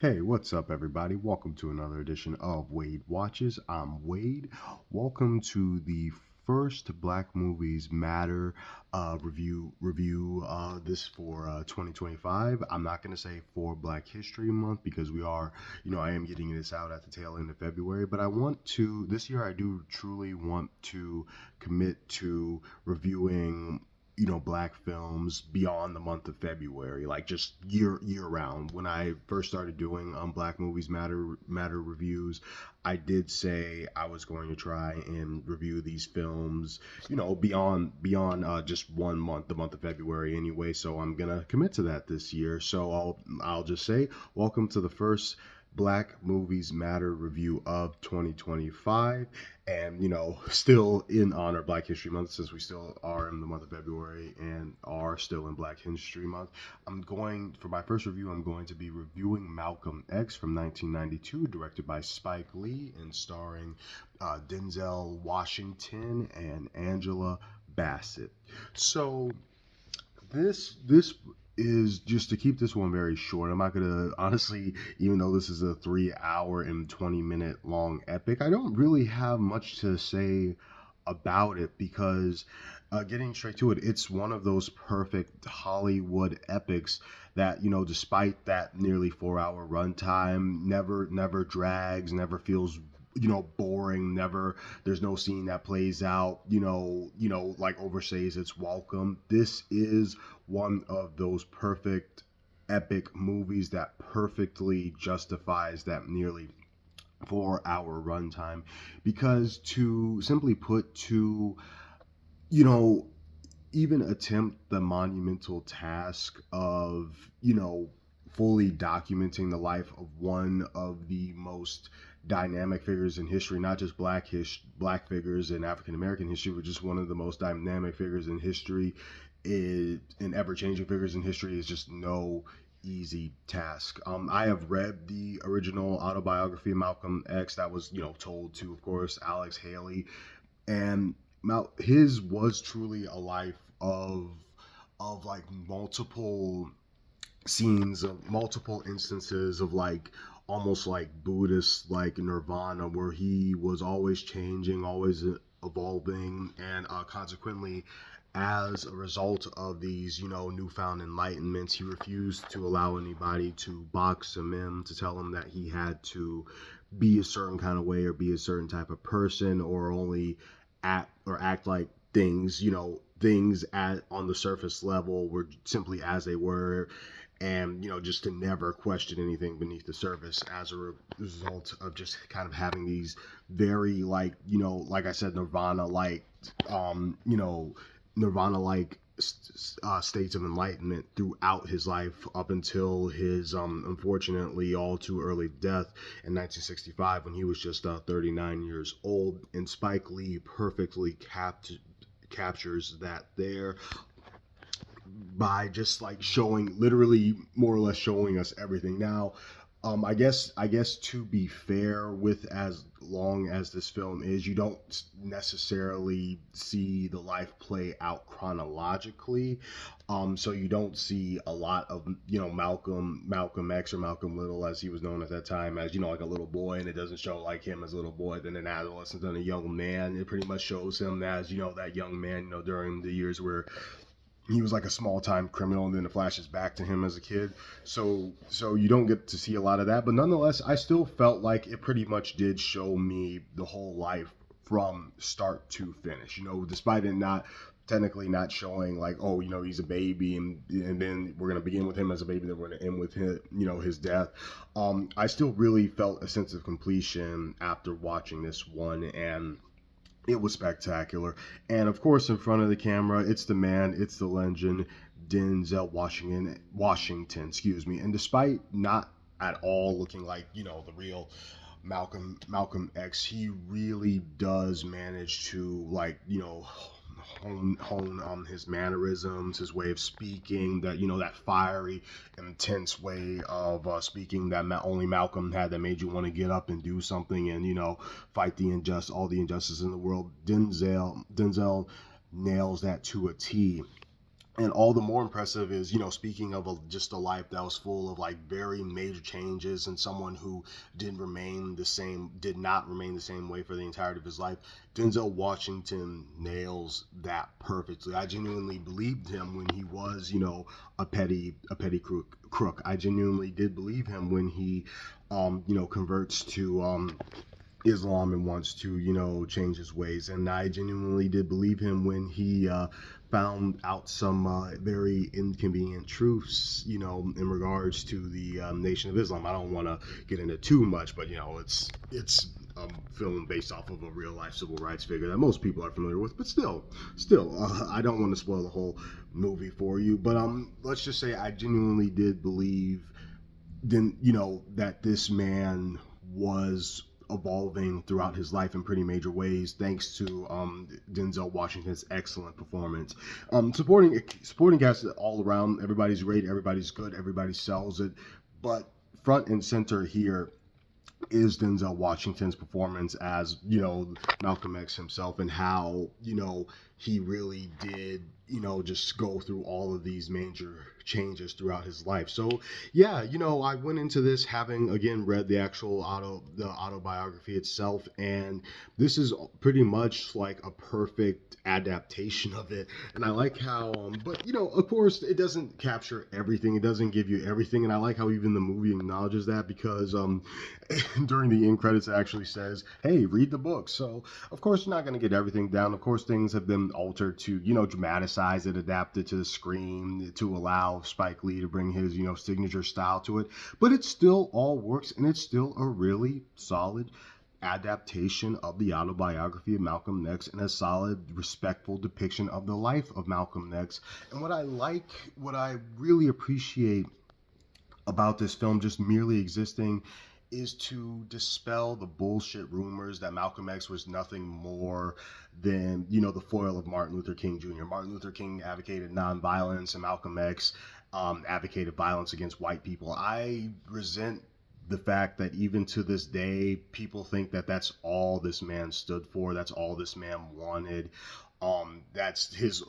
Hey, what's up, everybody? Welcome to another edition of Wade Watches. I'm Wade. Welcome to the first Black Movies Matter review. This for 2025. I'm not going to say for Black History Month because I am getting this out at the tail end of February. But this year, I do truly want to commit to reviewing black films beyond the month of February, like just year round. When I first started doing Black Movies Matter reviews, I did say I was going to try and review these films beyond just 1 month, the month of February anyway. So I'm gonna commit to that this year. So I'll just say welcome to the first Black Movies Matter review of 2025. And still in honor of Black History Month, since we still are in the month of February and are still in Black History Month. For my first review, I'm going to be reviewing Malcolm X from 1992, directed by Spike Lee and starring Denzel Washington and Angela Bassett. So this is, just to keep this one very short, I'm not gonna, honestly, even though this is a 3 hour and 20-minute long epic, I don't really have much to say about it because, getting straight to it, it's one of those perfect Hollywood epics that, despite that nearly 4 hour runtime, never drags, never feels boring. Never, there's no scene that plays out like overstays its welcome. This is one of those perfect epic movies that perfectly justifies that nearly 4 hour runtime, because, to simply put, to you know even attempt the monumental task of fully documenting the life of one of the most dynamic figures in history, not just black figures in African American history, but just one of the most dynamic figures in history, in ever changing figures in history, is just no easy task. I have read the original autobiography of Malcolm X that was told to, of course, Alex Haley, and his was truly a life of like multiple scenes, of multiple instances of, like, almost like Buddhist, like nirvana, where he was always changing, always evolving, and consequently, as a result of these newfound enlightenments, he refused to allow anybody to box him in, to tell him that he had to be a certain kind of way or be a certain type of person, or only act like things at on the surface level were simply as they were, and just to never question anything beneath the surface, as a result of just kind of having these very, like, like I said, nirvana like states of enlightenment throughout his life, up until his unfortunately all too early death in 1965, when he was just 39 years old. And Spike Lee perfectly captures that there, by just like showing, literally more or less showing us everything. Now, I guess to be fair, with as long as this film is, you don't necessarily see the life play out chronologically. So you don't see a lot of Malcolm X, or Malcolm Little as he was known at that time, as like a little boy, and it doesn't show like him as a little boy, then an adolescent, then a young man. It pretty much shows him as that young man during the years where he was like a small time criminal, and then it flashes back to him as a kid. So you don't get to see a lot of that, but nonetheless, I still felt like it pretty much did show me the whole life from start to finish. Despite it not technically not showing, like, oh, he's a baby, and then we're gonna begin with him as a baby, then we're gonna end with his death. I still really felt a sense of completion after watching this one, and it was spectacular. And of course, in front of the camera, it's the man, it's the legend, Denzel Washington, excuse me. And despite not at all looking like the real Malcolm X, he really does manage to, like, hone his mannerisms, his way of speaking, that fiery, intense way of speaking that only Malcolm had, that made you want to get up and do something, and fight all the injustice in the world. Denzel nails that to a T. And all the more impressive is, speaking of just a life that was full of like very major changes, and someone who did not remain the same way for the entirety of his life. Denzel Washington nails that perfectly. I genuinely believed him when he was, a petty crook. I genuinely did believe him when he, converts to Islam and wants to, change his ways. And I genuinely did believe him when he found out some very inconvenient truths, in regards to the Nation of Islam. I don't want to get into too much, but it's a film based off of a real life civil rights figure that most people are familiar with. But still, I don't want to spoil the whole movie for you. But let's just say I genuinely did believe that this man was evolving throughout his life in pretty major ways, thanks to Denzel Washington's excellent performance. Supporting cast all around, everybody's great, everybody's good, everybody sells it, but front and center here is Denzel Washington's performance as, Malcolm X himself, and how, he really did, just go through all of these major changes throughout his life. So yeah, I went into this having again read the autobiography itself, and this is pretty much like a perfect adaptation of it. And I like how, but of course, it doesn't capture everything. It doesn't give you everything, and I like how even the movie acknowledges that, because during the end credits it actually says, "Hey, read the book." So of course you're not going to get everything down. Of course, things have been altered to dramatize it, adapted to the screen to allow Spike Lee to bring his signature style to it. But it still all works, and it's still a really solid adaptation of the autobiography of Malcolm X, and a solid, respectful depiction of the life of Malcolm X. And what I really appreciate about this film just merely existing is to dispel the bullshit rumors that Malcolm X was nothing more than, the foil of Martin Luther King Jr. Martin Luther King advocated nonviolence, and Malcolm X advocated violence against white people. I resent the fact that even to this day, people think that that's all this man stood for, that's all this man wanted. That's his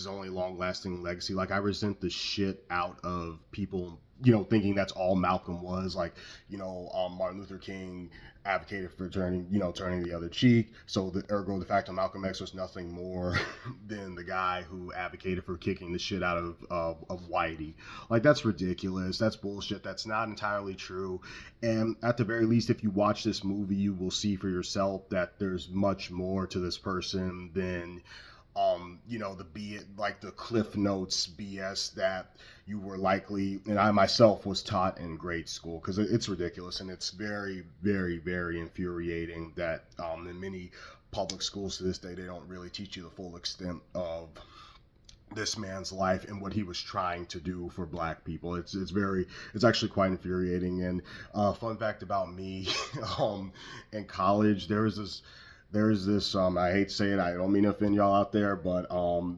only long lasting legacy. Like, I resent the shit out of people thinking that's all Malcolm was. Like, Martin Luther King advocated for turning the other cheek. So the ergo de facto Malcolm X was nothing more than the guy who advocated for kicking the shit out of Whitey. Like, that's ridiculous. That's bullshit. That's not entirely true. And at the very least, if you watch this movie, you will see for yourself that there's much more to this person than the Cliff Notes BS that you were likely, and I myself was taught in grade school, because it's ridiculous, and it's very, very, very infuriating that in many public schools to this day, they don't really teach you the full extent of this man's life and what he was trying to do for black people. It's actually quite infuriating. And fun fact about me, in college, there's this I hate to say it, I don't mean to offend y'all out there, but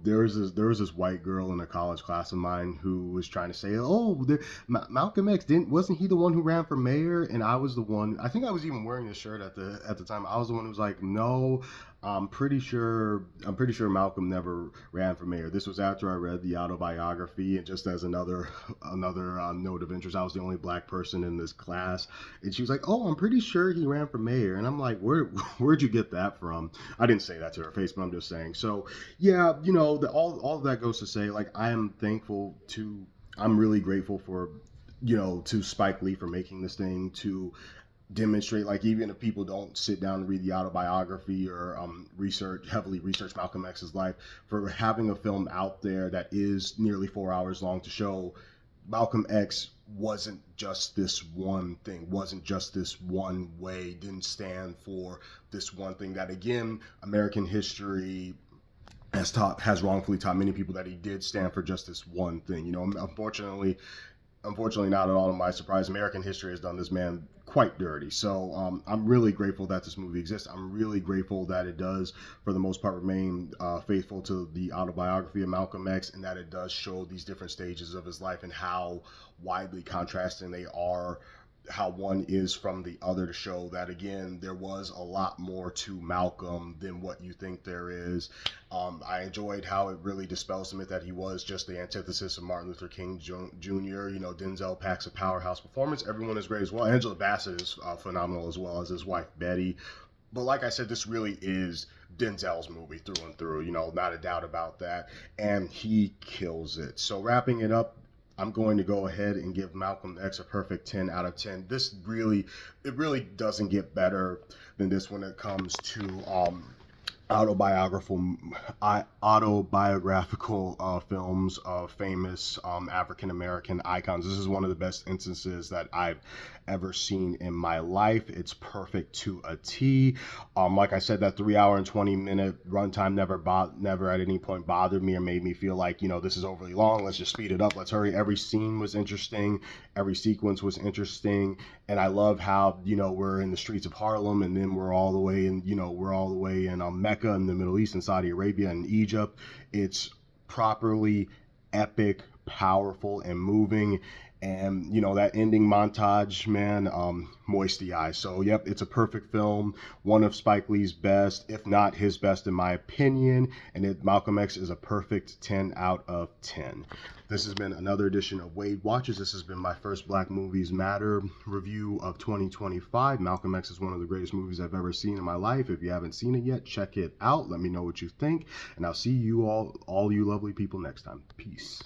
there was this white girl in a college class of mine who was trying to say, oh, Malcolm X wasn't he the one who ran for mayor? And I was the one, I think I was even wearing this shirt at the time. I was the one who was like, no, I'm pretty sure Malcolm never ran for mayor. This was after I read the autobiography, and just as another note of interest, I was the only black person in this class, and she was like, "Oh, I'm pretty sure he ran for mayor," and I'm like, "Where'd you get that from?" I didn't say that to her face, but I'm just saying. So yeah, all of that goes to say, like, I'm really grateful for, to Spike Lee for making this thing, to demonstrate, like, even if people don't sit down and read the autobiography or heavily research Malcolm X's life, for having a film out there that is nearly 4 hours long to show Malcolm X wasn't just this one thing, wasn't just this one way, didn't stand for this one thing. That, again, American history has wrongfully taught many people that he did stand for just this one thing. Unfortunately, not at all to my surprise, American history has done this man quite dirty. So I'm really grateful that this movie exists. I'm really grateful that it does, for the most part, remain faithful to the autobiography of Malcolm X, and that it does show these different stages of his life and how widely contrasting they are how one is from the other, to show that again there was a lot more to Malcolm than what you think there is. I enjoyed how it really dispels the myth that he was just the antithesis of Martin Luther King Jr. You know, Denzel packs a powerhouse performance. Everyone is great as well. Angela Bassett is phenomenal, as well as his wife Betty. But like I said, this really is Denzel's movie through and through, you know, not a doubt about that. And he kills it. So wrapping it up, I'm going to go ahead and give Malcolm X a perfect 10 out of 10. This really, it really doesn't get better than this when it comes to autobiographical films of famous African American icons. This is one of the best instances that I've ever seen in my life. It's perfect to a T. Like I said, that 3 hour and 20-minute runtime never at any point bothered me or made me feel like, you know, this is overly long. Let's just speed it up. Let's hurry. Every scene was interesting. Every sequence was interesting. And I love how, you know, we're in the streets of Harlem, and then we're all the way in Mecca in the Middle East and Saudi Arabia and Egypt. It's properly epic, powerful, and moving. And you know, that ending montage, man, moist the eye. So yep, it's a perfect film, one of Spike Lee's best, if not his best in my opinion. And Malcolm X is a perfect 10 out of 10. This has been another edition of Wade Watches. This has been my first Black Movies Matter review of 2025. Malcolm X is one of the greatest movies I've ever seen in my life. If you haven't seen it yet, check it out. Let me know what you think. And I'll see you all you lovely people next time. Peace.